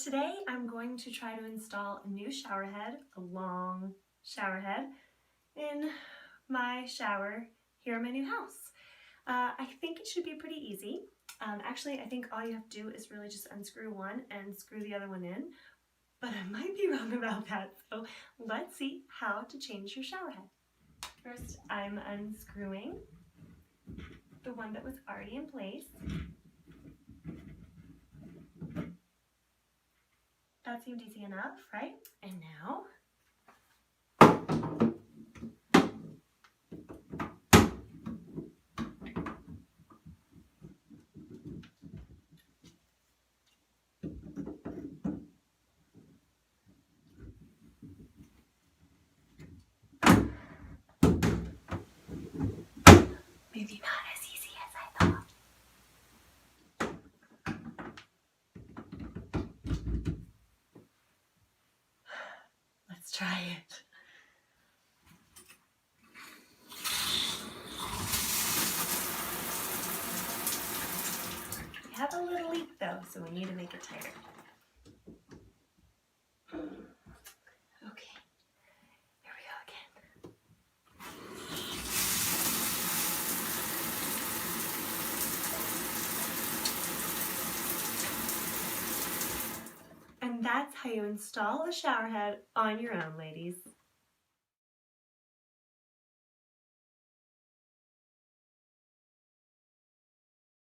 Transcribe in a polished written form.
today I'm going to try to install a new shower head, a long shower head, in my shower here in my new house. I think it should be pretty easy. Actually, I think all you have to do is really just unscrew one and screw the other one in, but I might be wrong about that, so let's see how to change your shower head. First, I'm unscrewing the one that was already in place. That seemed easy enough, right? And now, maybe not as easy as I thought. Let's try it. We have a little leak though, so we need to make it tighter. Okay, here we go again. And that's how you install a shower head on your own, ladies.